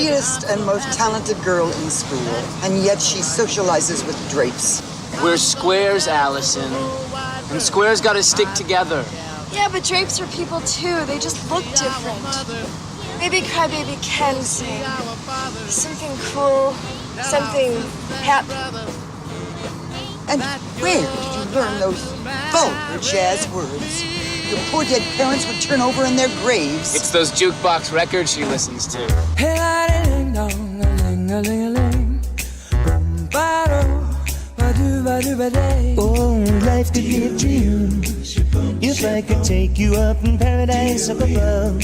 prettiest and most talented girl in school, and yet she socializes with drapes. We're squares, Allison. And squares gotta stick together. Yeah, but drapes are people too. They just look different. Maybe Crybaby can sing. Something cool, something happy. And where did you learn those vulgar jazz words? Your poor dead parents would turn over in their graves. It's those jukebox records she listens to. Oh, life could be a dream if I could take you up in paradise up above.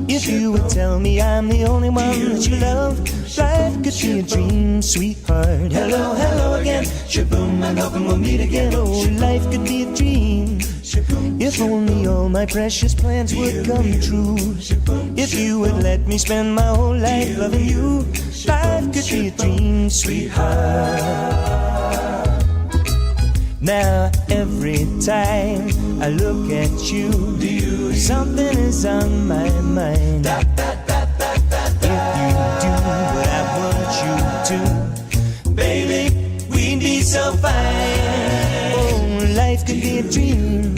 If you would tell me I'm the only one that you love, life could be a dream, sweetheart. Hello, hello again. Shaboom, I'm hoping we'll meet again. Oh, life could be a dream if only all my precious plans would come true. If you would let me spend my whole life loving you, life could be a dream, sweetheart. Now every time I look at you, something is on my mind. If you do what I want you to, baby, we'd be so fine. Oh, life could be a dream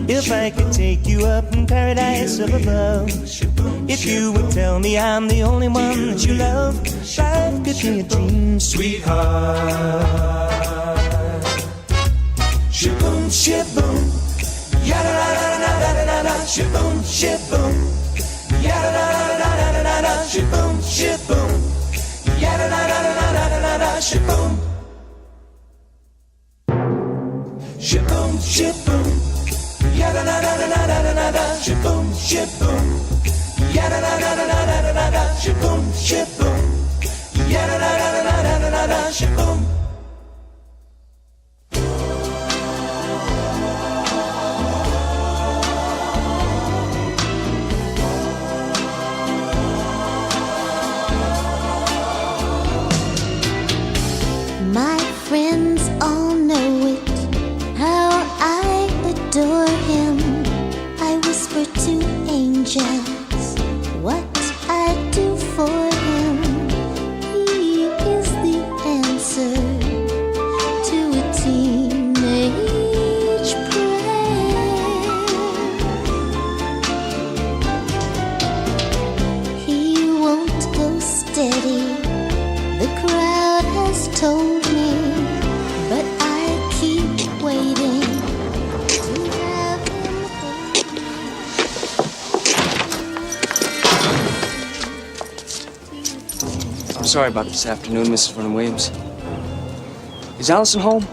if I could take you up in paradise up above. If you would tell me I'm the only one that you love, life could be a dream, sweetheart. Shaboom, shaboom, yada da da da da da da. Shaboom, shaboom, yada da da da da da da. Shaboom, shaboom, yada da da da da da da. Shaboom, shaboom, shaboom, yada da da da da da da. Shaboom, shaboom, yada da da da da da da. Shaboom, shaboom, yada da da da da da da. Shaboom. My friends all know it, how I adore him. I whisper to angels what I do for him. He is the answer to a teenage prayer. He won't go steady, the crowd has told me, but I keep waiting to have him hold. I'm sorry about this afternoon, Mrs. Vernon Williams. Is Allison home?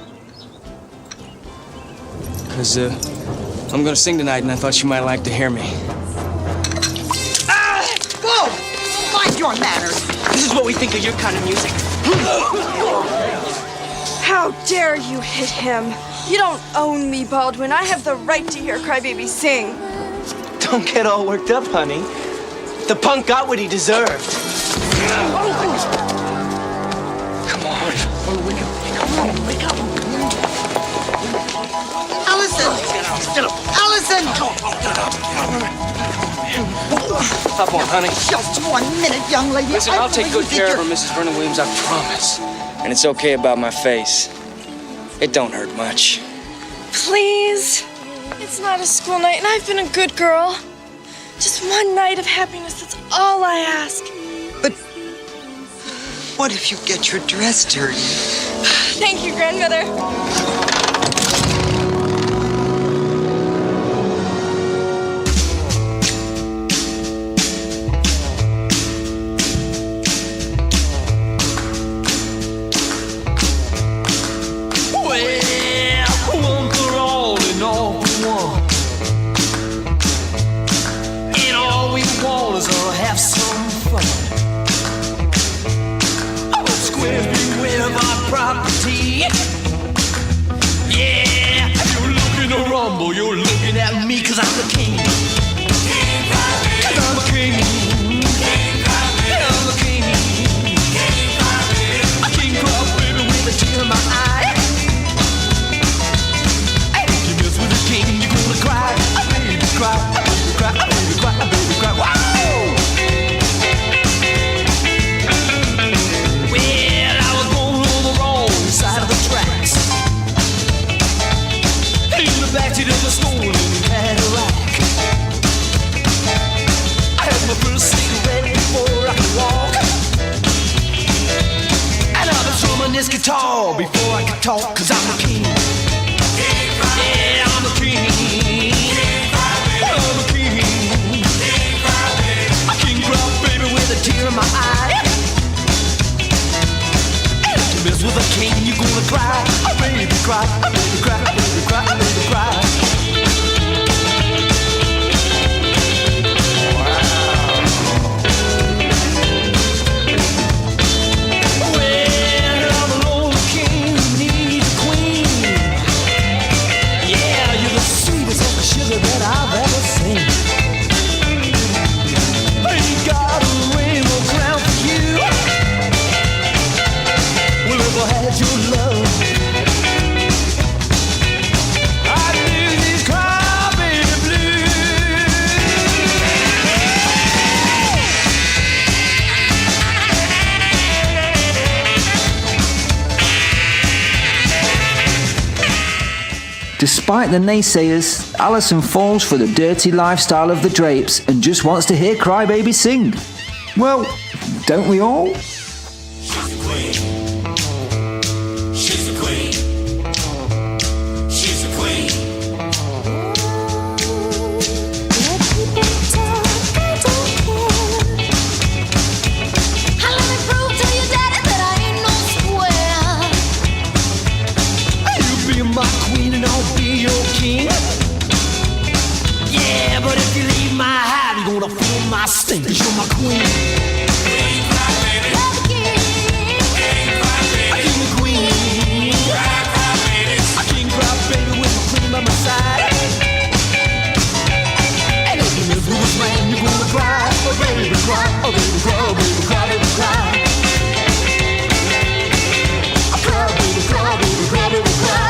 Because, I'm gonna sing tonight, and I thought she might like to hear me. Whoa! Mind your manners! This is what we think of your kind of music. How dare you hit him? You don't own me, Baldwin. I have the right to hear Crybaby sing. Don't get all worked up, honey. The punk got what he deserved. Come on. Wake up. Allison! Allison! Hop on, honey. Just 1 minute, young lady. Listen, I'll take good care of her, Mrs. Vernon Williams, I promise. And it's okay about my face. It don't hurt much. Please. It's not a school night, and I've been a good girl. Just one night of happiness, that's all I ask. But what if you get your dress dirty? Thank you, grandmother. You're looking at me cause I'm the king. I'm the king. I'm the king. A king crop baby with a tear in my eye. You mess with the king, you're gonna cry. Baby cry, baby cry, baby cry, baby cry. Wow! guitar before I can talk, cause I'm a king. Yeah, I'm a king. I'm a king. A king crop baby with a tear in my eye. And if you mess with a king, you're gonna cry. Oh baby cry, oh baby cry, oh baby cry, oh baby cry. That I've ever seen. Ain't got a rainbow crown for you. Well, if I had your love, I'd do these crybaby Despite the naysayers, Alison falls for the dirty lifestyle of the Drapes and just wants to hear Crybaby sing. Well, don't we all? She's a queen. She's a queen. She's a queen. Let people talk, I don't care. Let me prove to you, daddy, that I ain't no square. You be my queen and I'll be your king. Yeah, but if you leave my house, you're gonna feel my stink. 'Cause you're my queen. Queen cry baby. Love the king. King cry baby. A king queen. Cry cry baby. A king cry baby with my queen by my side. And if you live with this man, you're gonna cry. Oh baby cry, oh baby cry, oh baby cry, baby cry. I cry, baby cry, baby cry, baby cry.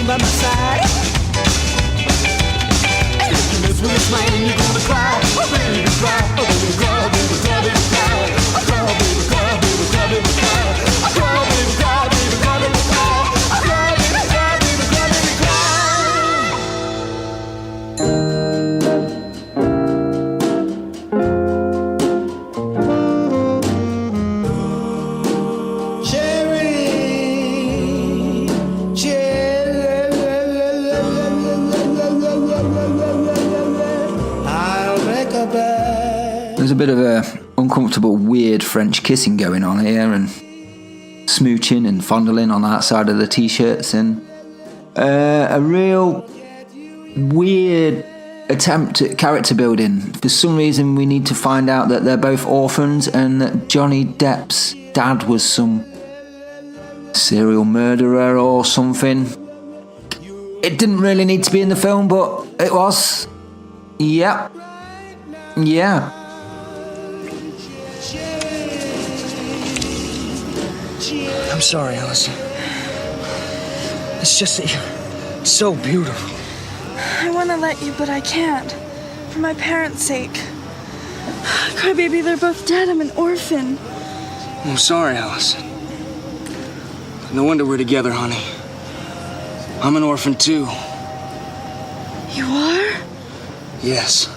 By my side. And if you miss with this man, you're gonna cry. Oh baby cry, oh baby cry, baby cry, baby cry. I cry, baby cry, baby cry, baby cry. I cry, baby cry, baby cry, baby cry. I cry, baby cry, baby cry, baby cry. There's a bit of a uncomfortable, weird French kissing going on here, and smooching and fondling on the outside of the t-shirts, and a real weird attempt at character building. For some reason, we need to find out that they're both orphans and that Johnny Depp's dad was some serial murderer or something. It didn't really need to be in the film, but it was. Yeah. Yeah. I'm sorry, Allison. It's just that you're so beautiful. I want to let you, but I can't. For my parents' sake. Crybaby, they're both dead. I'm an orphan. I'm sorry, Allison. No wonder we're together, honey. I'm an orphan, too. You are? Yes.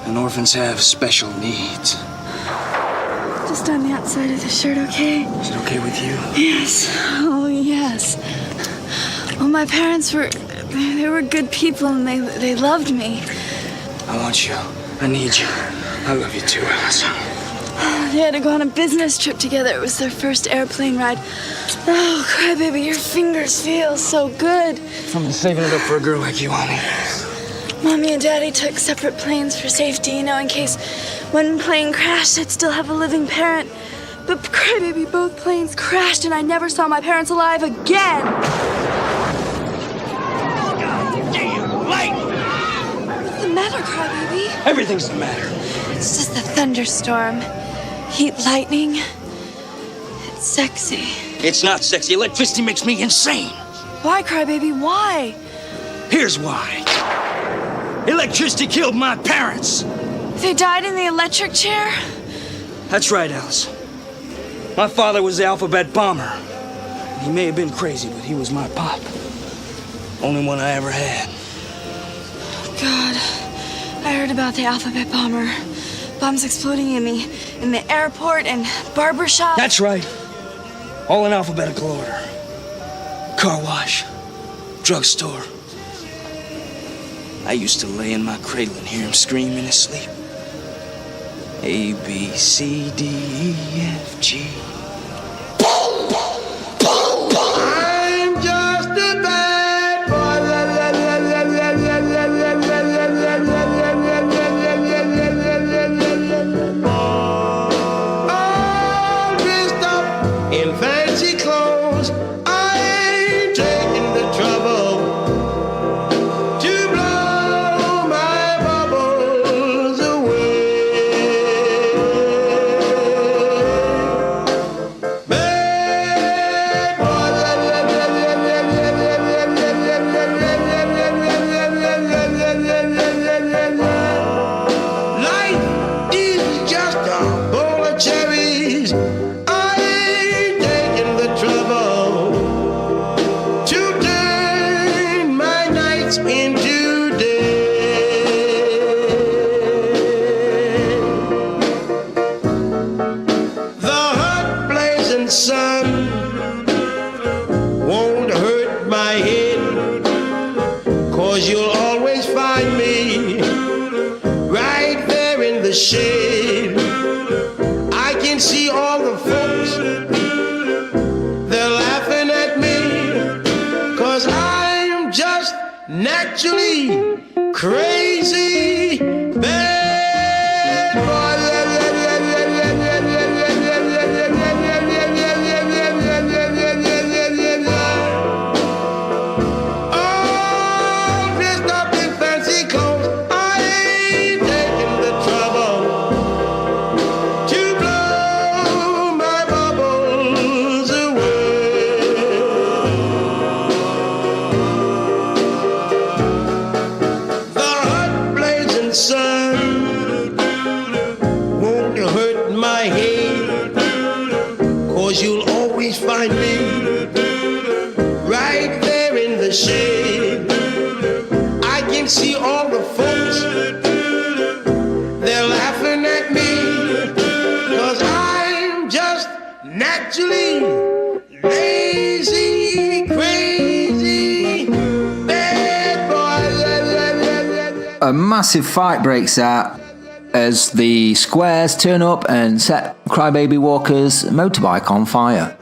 And orphans have special needs. Just on the outside of the shirt, okay? Is it okay with you? Yes. Oh, yes. Well, my parents were good people, and they loved me. I want you. I need you. I love you too, Allison. They had to go on a business trip together. It was their first airplane ride. Oh, Crybaby, your fingers feel so good. I've been saving it up for a girl like you, honey. Mommy and Daddy took separate planes for safety, you know, in case one plane crashed, I'd still have a living parent. But Crybaby, both planes crashed, and I never saw my parents alive again. What's the matter, Crybaby? Everything's the matter. It's just the thunderstorm. Heat lightning. It's sexy. It's not sexy. Electricity makes me insane. Why, Crybaby? Why? Here's why. Electricity killed my parents. They died in the electric chair? That's right, Alice. My father was the alphabet bomber. He may have been crazy, but he was my pop. Only one I ever had. God, I heard about the alphabet bomber. Bombs exploding in the airport and barbershop. That's right. All in alphabetical order. Car wash, drugstore. I used to lay in my cradle and hear him scream in his sleep. A, B, C, D, E, F, G. I'm just a bad boy. All dressed up in fancy clothes. I ain't taking the trouble to blow my bubbles away. Bad boy. Life is just a bowl of cherries. I ain't taking the trouble to turn my nights into days. The hot blazing sun won't hurt my head, 'cause you'll always find me right there in the shade. I can see all the folks, they're laughing at me, 'cause I'm just naturally crazy. Bad boy. All dressed up in fancy clothes. I ain't taking the trouble to blow my bubbles away. The hot blazing sun won't hurt my head, 'cause you'll always find me right there in the shade. I can see all the folks, they're laughing at me, 'cause I'm just naturally lazy, crazy, bad boy. A massive fight breaks out as the squares turn up and set Crybaby Walker's motorbike on fire.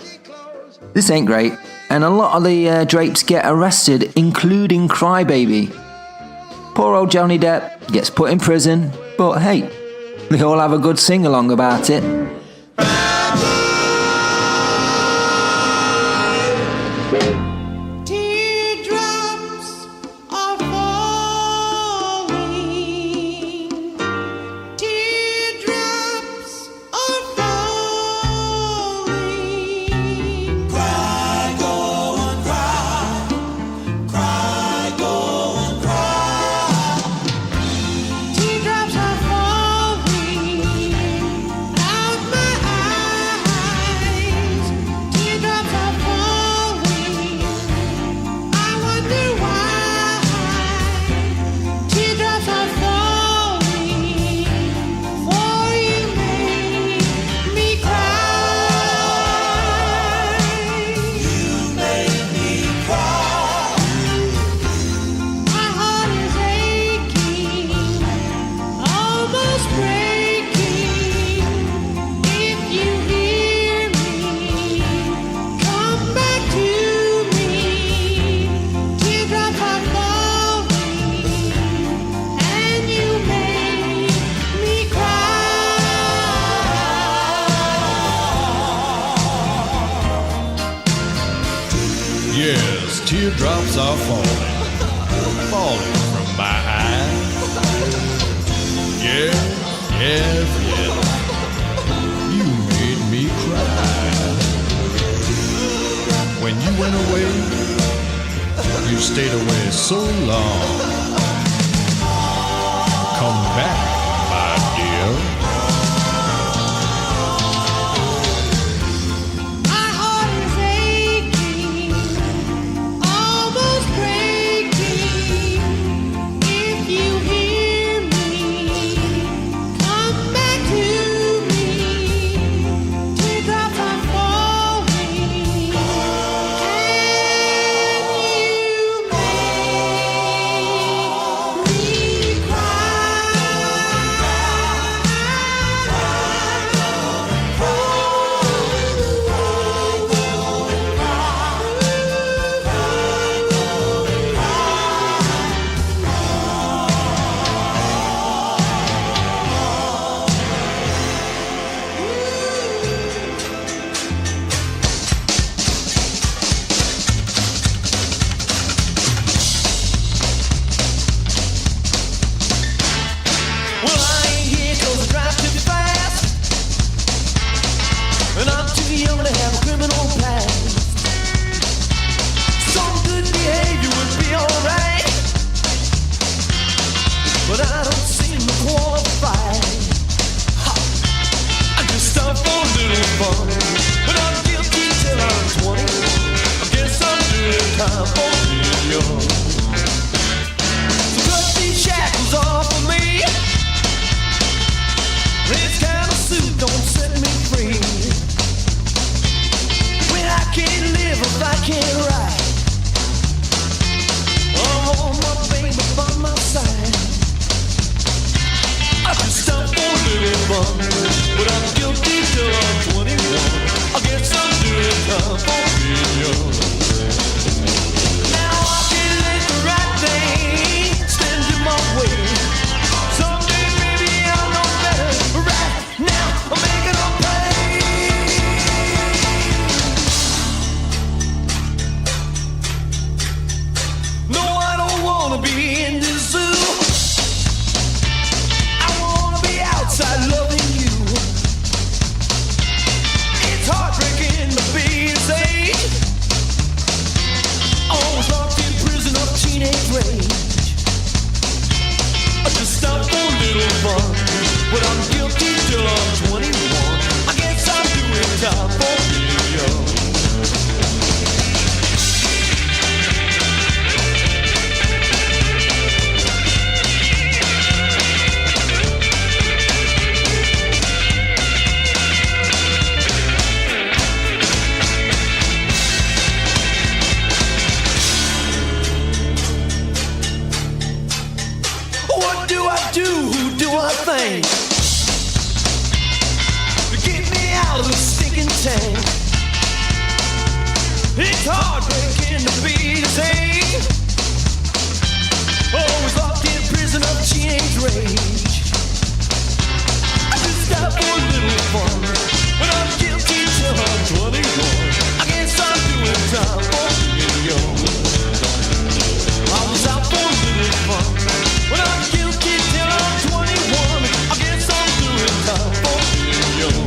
This ain't great, and a lot of the drapes get arrested, including Crybaby. Poor old Johnny Depp gets put in prison, but hey, they all have a good sing-along about it. Teardrops are falling. Teardrops are falling. Cry, go and cry. Cry, go and cry. Teardrops are falling out my eyes. Teardrops are falling. I wonder why. Teardrops are falling, for you made me cry. You made me cry. My heart is aching, almost breaking. If you hear me, come back to me. Teardrops are falling, and you made me cry. Yes, teardrops are falling, falling from my eyes. Yes, yes, yes, you made me cry. When you went away, you stayed away so long. Come back, my dear. My heart is aching, almost breaking. If you time for being young. So cut these shackles off of me. This kind of suit don't set me free. When I can't live if I can't ride, I want my baby by my side. I just stop for a little fun, but I'm guilty till I'm 21. I guess I'm doing time for being young. Now I can let the right thing stand in my way. Someday maybe I'll know better, but right now I'm making a play. No, I don't wanna be in the zoo. I wanna be outside loving you. It's heartbreaking to be this age, always locked in prison of teenage rage. I just stop for a little fun, but I'm guilty till I'm 21. I guess I'm doing time for being young. What do I do? Who do I think to get me out of the stinking tank? It's heartbreaking to be this age, always locked in prison of teenage rage. I just stop for a little fun, but I'm guilty till I'm 21. I guess I'm doing time for being young. I was out for a little fun, but I'm guilty till I'm 21. I guess I'm doing time for being young.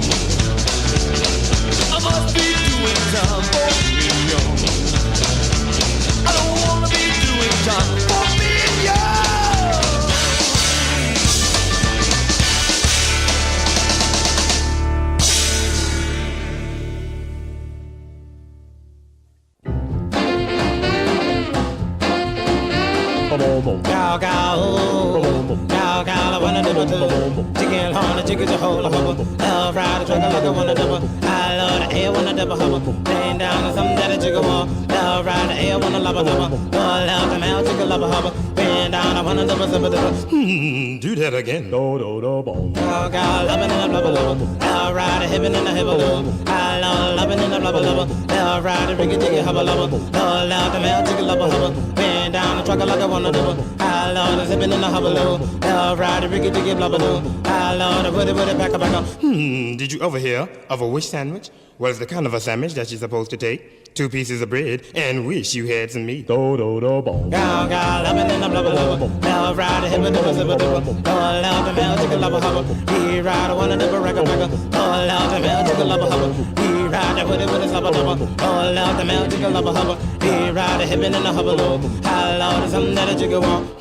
I must be doing time for being young. I don't wanna be doing time for being young. Cow, cow, cow, cow, I wanna do it. Chicken horn, chicken a whole hubble. Love ride, a truck like I wanna double. I love the air, wanna double hubble. Laying down on something that a jiggle wall. Love ride, the air, wanna love a hubble. All out the mouth, chicken love a hubble. Bend down, I wanna double, double, double. Do that again. Cow, cow, loving in a blubber, blubber. Love ride, a hippin' in a hibble, lubber. I love loving in a blubber, blubber. Love ride, a riggy, jiggy, hubble, lubber. All out the mouth, chicken love a hubble. Bend down, the truck like I wanna double. I love the zipping in the hubble, love ride, a riggy, jiggy, blubber, I love the woody, woody, back, back. Did you ever hear of a wish sandwich? Well, it's the kind of a sandwich that you're supposed to take 2 pieces of bread and wish you had some meat. Cow, cow, loving in the blubber, blubber. Love ride, a hibble, dibble, zibble, dibble. All out the mouth, chicken, love a hubble. He ride, a wanna dibble, record, record. All out the mouth, chicken, love a hubble. He ride, a woody, woody, slubber, double. All out the mouth, chicken, love a hubble. He ride, a hippin' in the hubble, I love the something that a jiggle want.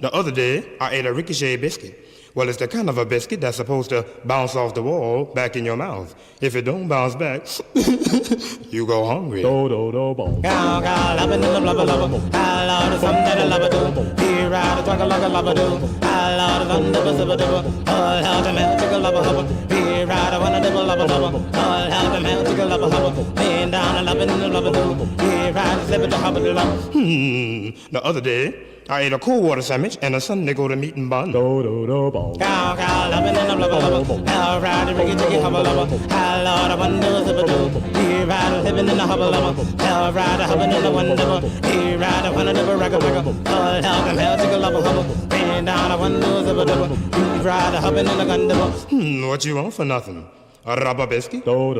The other day, I ate a ricochet biscuit. Well, it's the kind of a biscuit that's supposed to bounce off the wall back in your mouth. If it don't bounce back, you go hungry. Cow, cow, loving in the blubber, blubber. I love the something that a lover do. He ride, a truck like a lover do. I love the something that a zibber, dibber. All out the mouth, chicken, love a hubble. He ride, I wanna dibble, lubber, lubber. All out the mouth, chicken, love a hubble. Laying down, a loving in the blubber do. He ride, a zibber, the hubble, the love. The other day, I ate a cold water sandwich and a Sunday go to meat and bun. Cow, cow, loving in the blubber, blubber. Love ride, a riggy, jiggy, hubble, lubber. I love the one do, zibber, do. He ride, living in the hubble, lubber. Love ride, a hubbing in the one double. He ride, a one double, record, record. All out the mouth, chicken, love a hubble. Bend down, a one do, zibber, double. He ride, a hubbing in the gun double. What you want for nothing? A rubber biscuit? Cow,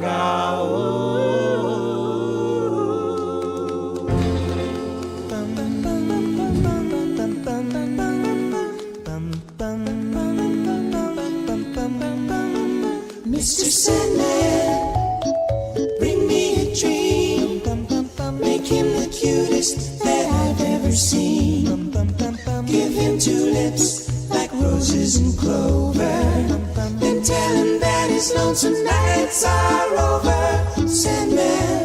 cow, Mr. Sandman, bring me a dream. Make him the cutest that I've ever seen. Give him tulips like roses and clover. Then tell him that his lonesome nights are over. Sandman,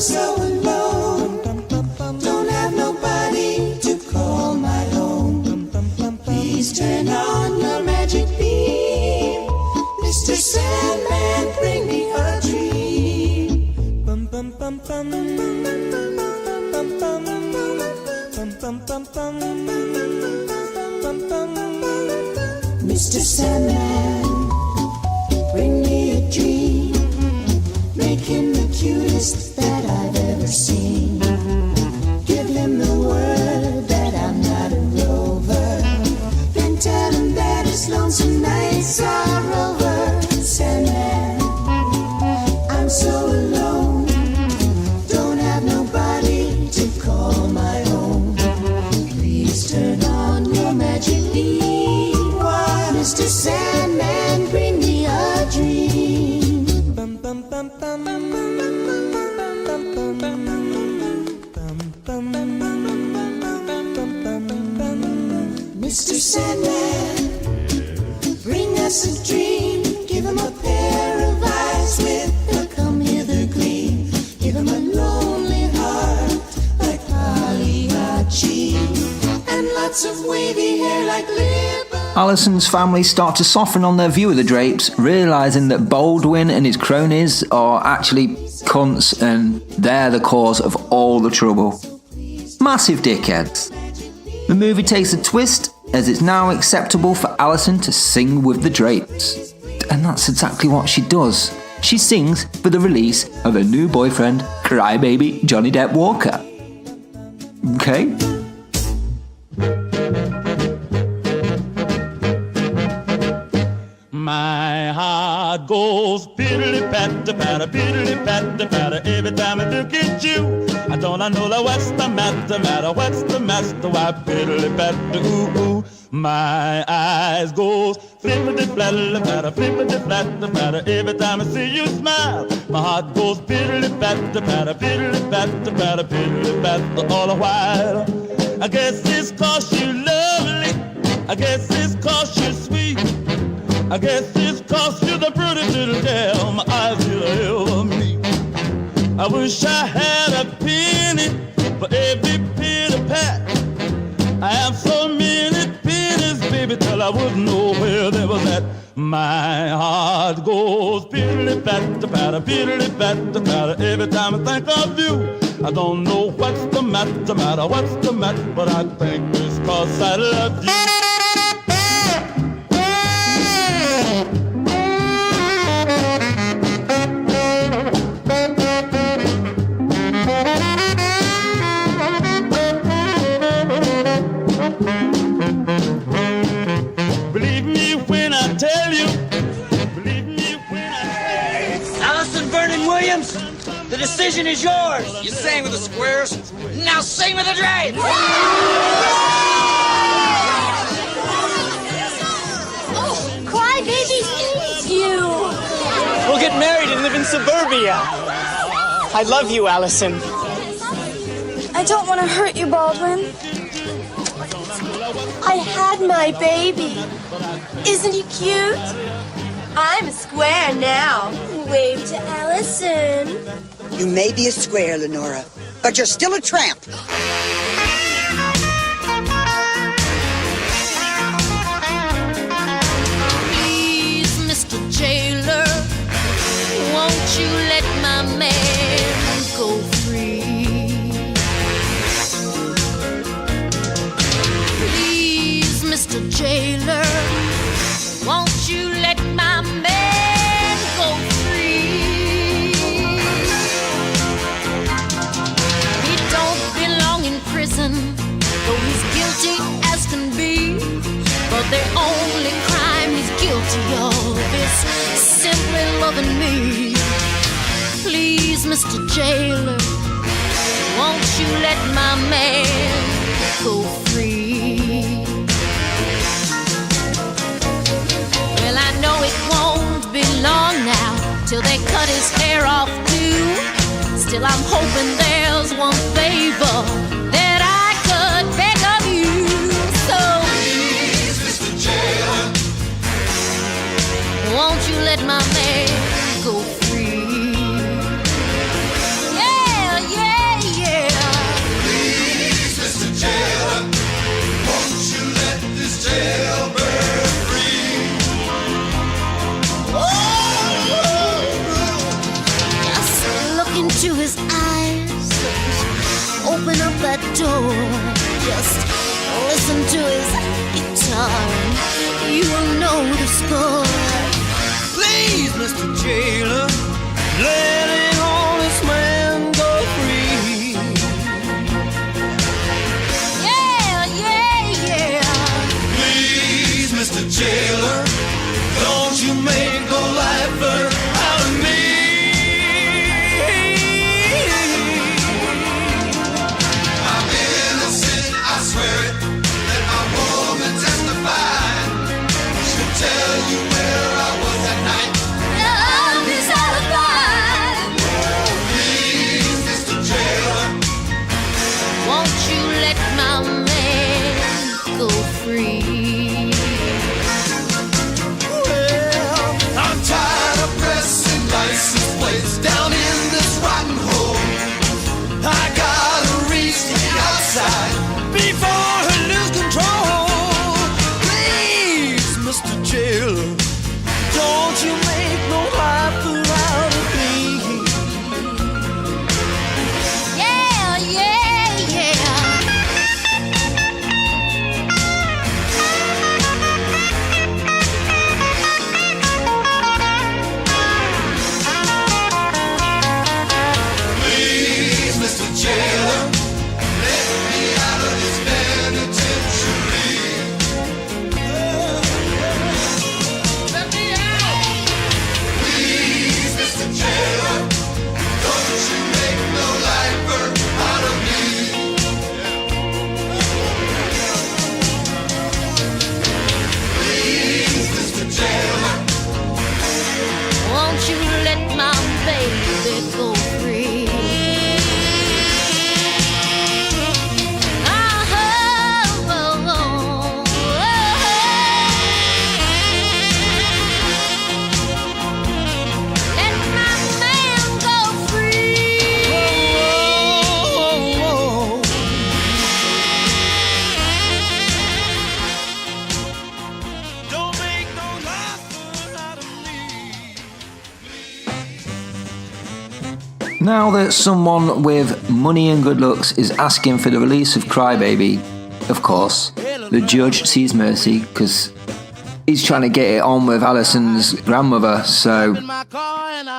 so alone. Don't have nobody to call my own. Please turn on your magic beam. Mr. Sandman, bring me a dream. Bum bum bum bum bum bum bum bum bum bum bum. Mr. Sandman, bring me a dream. Make him the cutest that I've ever seen. Give him the word that I'm not a rover. Then tell him that his lonesome nights are over. Sandman, I'm so alone. Don't have nobody to call my own. Please turn on your magic beam. Why, Mr. Sandman, bring me a dream. Bum bum bum bum bum bum bum bum bum bum. Mr. Sandman, bring us a dream. Give him a pair of eyes with a come hither gleam. Give him a lonely heart like Pagliacci, and lots of wavy hair like Libba. Alison's family start to soften on their view of the Drapes, realising that Baldwin and his cronies are actually cunts and they're the cause of all the trouble. Massive dickheads. The movie takes a twist as it's now acceptable for Alison to sing with the Drapes. And that's exactly what she does. She sings for the release of her new boyfriend, crybaby Johnny Depp Walker. Okay? My heart goes piddly-patter-patter, piddly-patter-patter every time I look at you. I don't know what's the matter, what's the matter, why piddly-patter, ooh. My eyes goes flippity-flatter-patter, flippity-flatter-patter every time I see you smile. My heart goes piddly-patter-patter, piddly-patter-patter, piddly-patter all the while. I guess it's 'cause you're lovely, I guess it's 'cause you're sweet, I guess it's 'cause you're the pretty little girl my eyes will ever meet. I wish I had a penny for every pitty pat. I have so many pennies, baby, till I wouldn't know where they was at. My heart goes piddly-patter-patter, piddly-patter-patter every time I think of you. I don't know what's the matter, what's the matter, but I think it's 'cause I love you. Believe me when I tell you. Believe me when I tell you. Allison Vernon Williams, the decision is yours. You sang with the Squares, now sing with the Drapes. Oh, Crybaby needs you. We'll get married and live in suburbia. I love you, Allison. I don't want to hurt you, Baldwin. I had my baby. Isn't he cute? I'm a square now. Wave to Allison. You may be a square, Lenora, but you're still a tramp. Please, Mr. Jailer, won't you let my man go free? Please, Mr. Jailer, won't you let my man go free? He don't belong in prison, though he's guilty as can be. But the only crime he's guilty of is simply loving me. Please, Mr. Jailer, won't you let my man go free? Well, I know it won't be long now till they cut his hair off too. Still, I'm hoping there's one favor that I could beg of you. So please, Mr. Jailer, won't you let my man go free? Yeah, Open up that door, just listen to his guitar, and you will know the score. Please, Mr. Jailer, let an honest man go free. Yeah, yeah, yeah. Please, Mr. Jailer, don't you make no lifer out of me. I'm innocent, I swear it. Let my woman testify. She'll tell you where I was that night. Love is alibi. Please, Mr. Jailer, Won't you let my man go free? well, I'm tired of pressing license plates down in this rotten hole. I gotta reach the outside before I lose control. Please, Mr. Jailer, don't you make no life out of me. Yeah, yeah, yeah. Please, Mr. Jailer, let me out of this penitentiary. Let me out. Please, Mr. Jailer, don't you make no lifer out of me. Please, Mr. Jailer, Won't you let my baby go free? Oh, oh, oh, Let my man go free. don't make no lifer out of me. Now that someone with money and good looks is asking for the release of Crybaby, of course, the judge sees mercy because he's trying to get it on with Alison's grandmother. So,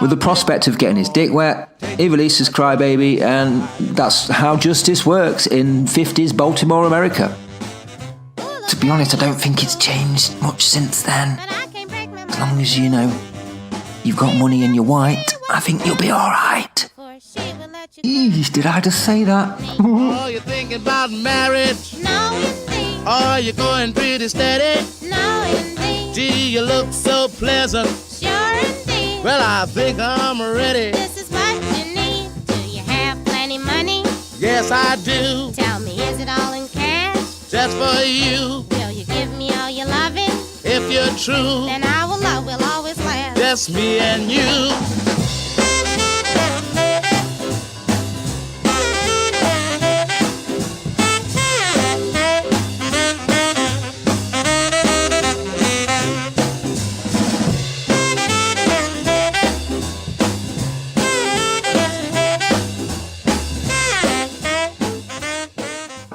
with the prospect of getting his dick wet, he releases Crybaby, and that's how justice works in 50s Baltimore, America. To be honest, I don't think it's changed much since then. But I can't break my As long as you know you've got money and you're white, I think you'll be alright. before she will let you Eesh, did I just say that? Oh, you're thinking about marriage? No, indeed. Oh, you're going pretty steady? No, indeed. Gee, you look so pleasant. Sure, indeed. Well, I think I'm ready. This is what you need. Do you have plenty money? Yes, I do. Tell me, is it all in cash? Just for you. Will you give me all your loving? If you're true, Then our love will always last. just me and you.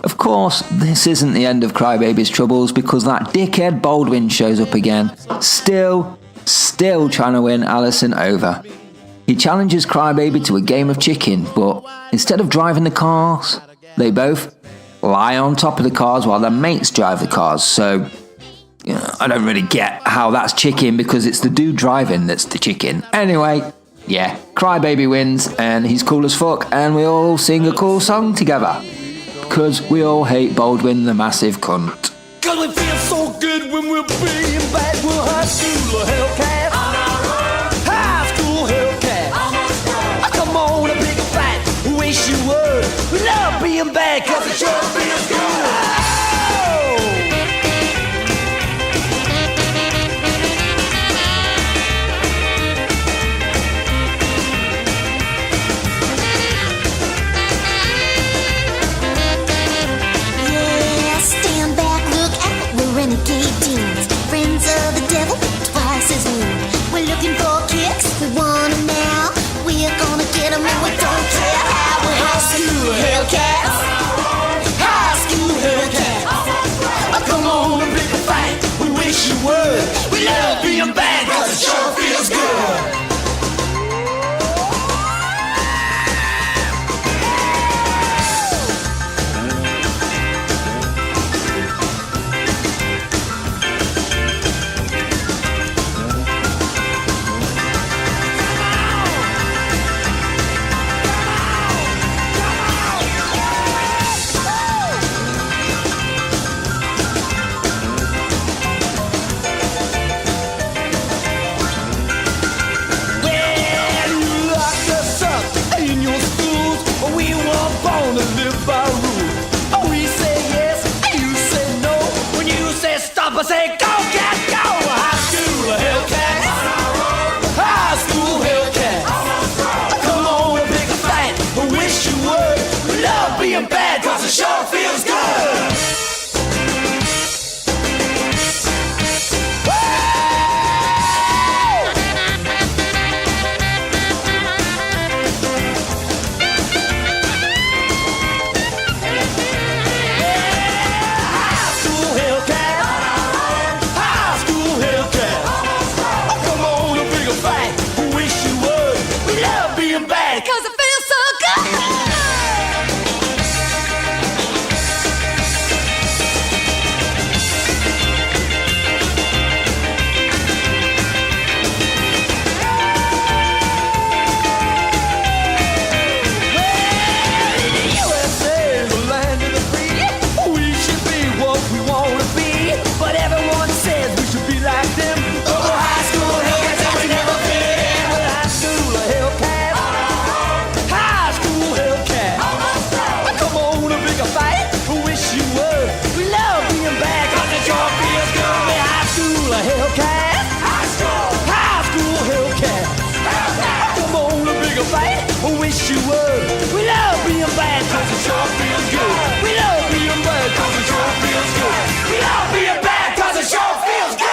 Of course, this isn't the end of Crybaby's troubles because that dickhead Baldwin shows up again, still trying to win Alison over. He challenges Crybaby to a game of chicken, but instead of driving the cars, they both lie on top of the cars while their mates drive the cars. So, I don't really get how that's chicken because it's the dude driving that's the chicken. Anyway, yeah, Crybaby wins and he's cool as fuck and we all sing a cool song together. Because we all hate Baldwin the massive cunt. Cause we feel so good when we're being back. We're high school Hellcat. High school Hellcat. Come on, a big fat. Wish you would. We love being back cause it sure feels good. Oh! Yeah, stand back, look out, we're renegade teens. Friends of the devil, twice as mean. We're looking for kicks, we want 'em now. We're gonna get 'em and we don't care how. We're hustling good. We love being bad cause it sure feels good. We love being bad cause it sure feels good. We love being bad cause it sure feels good.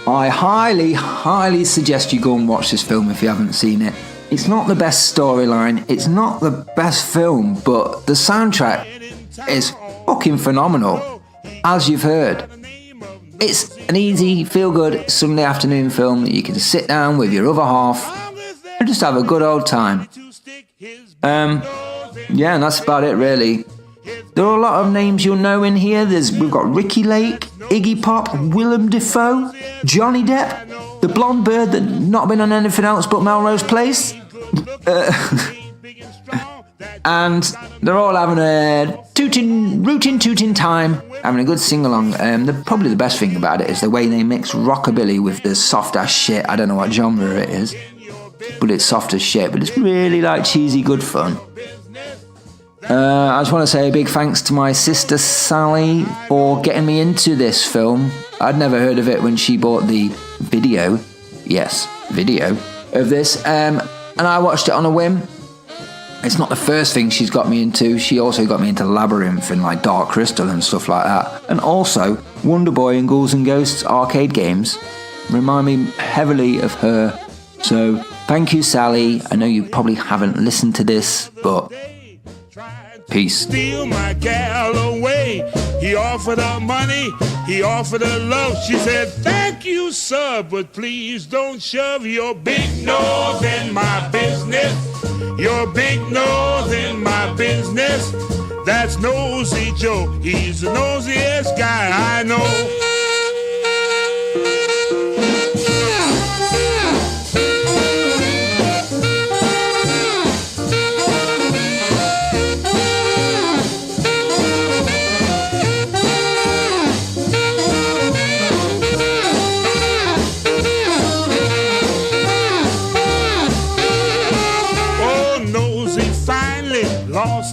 I highly suggest you go and watch this film if you haven't seen it. It's not the best storyline, it's not the best film, but the soundtrack is fucking phenomenal, as you've heard. It's an easy, feel-good Sunday afternoon film that you can sit down with your other half and just have a good old time. Yeah, and that's about it really. There are a lot of names you'll know in here. We've got Ricky Lake, Iggy Pop, Willem Dafoe, Johnny Depp, the blonde bird that not been on anything else but Melrose Place. And they're all having a rootin' tootin' time, having a good sing-along. Probably the best thing about it is the way they mix rockabilly with the soft-ass shit. I don't know what genre it is, but it's soft as shit, but it's really like cheesy good fun. I just want to say a big thanks to my sister Sally for getting me into this film. I'd never heard of it when she bought the video of this, and I watched it on a whim. It's not the first thing she's got me into. She also got me into Labyrinth and like Dark Crystal and stuff like that, and also Wonder Boy and Ghouls and Ghosts arcade games remind me heavily of her. So thank you, Sally. I know you probably haven't listened to this, but peace. Steal my gal away. He offered her money, he offered her love. She said, thank you, sir, but please don't shove your big nose in my business. Your big nose in my business. That's Nosy Joe. He's the nosiest guy I know.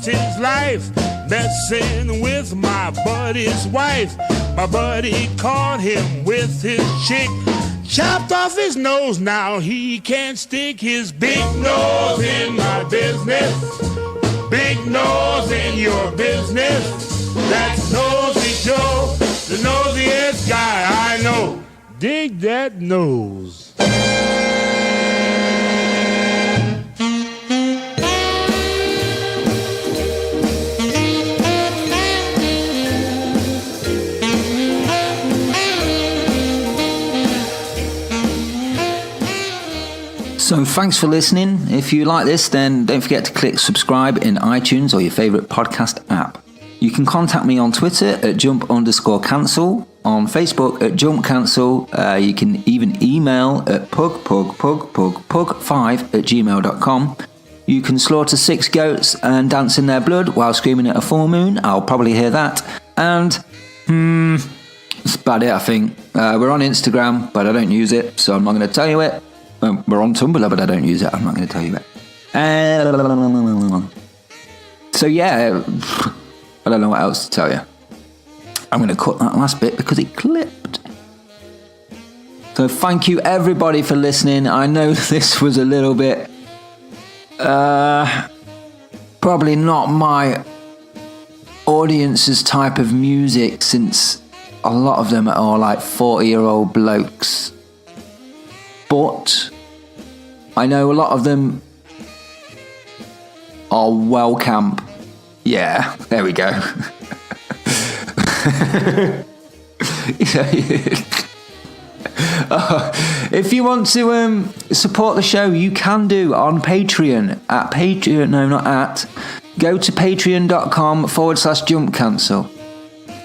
His life messing with my buddy's wife. My buddy caught him with his chick, chopped off his nose. Now he can't stick his big nose in my business. Big nose in your business. That's Nosy Joe, the nosiest guy I know. Dig that nose. So thanks for listening. If you like this, then don't forget to click subscribe in iTunes or your favourite podcast app. You can contact me on Twitter at jump_cancel, on Facebook at jumpcancel. You can even email at pug5@gmail.com. You can slaughter 6 goats and dance in their blood while screaming at a full moon. I'll probably hear that. And that's about it, I think. We're on Instagram, but I don't use it, so I'm not going to tell you it. We're on Tumblr, but I don't use it. I'm not going to tell you it. So yeah, I don't know what else to tell you. I'm going to cut that last bit because it clipped. So thank you everybody for listening. I know this was a little bit probably not my audience's type of music, since a lot of them are all like 40-year-old blokes. But I know a lot of them are well camp. Yeah, there we go. If you want to support the show, you can do on Patreon at Patreon. No, not at. Go to patreon.com/jumpcancel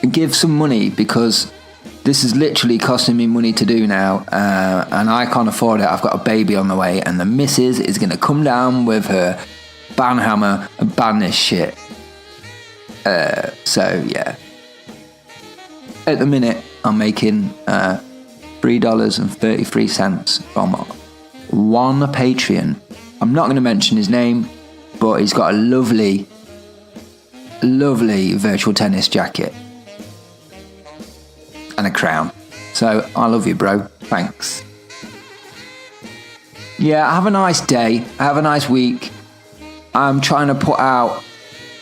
and give some money, because This is literally costing me money to do now, and I can't afford it. I've got a baby on the way, and the missus is going to come down with her banhammer and ban this shit. So, yeah. At the minute, I'm making $3.33 from one Patreon. I'm not going to mention his name, but he's got a lovely, lovely virtual tennis jacket. And a crown. So I love you, bro. Thanks. Yeah, have a nice day. Have a nice week. I'm trying to put out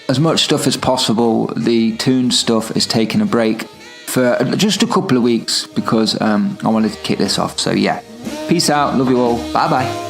as much stuff as possible. The Toon stuff is taking a break for just a couple of weeks because I wanted to kick this off. So yeah, peace out. Love you all. Bye bye.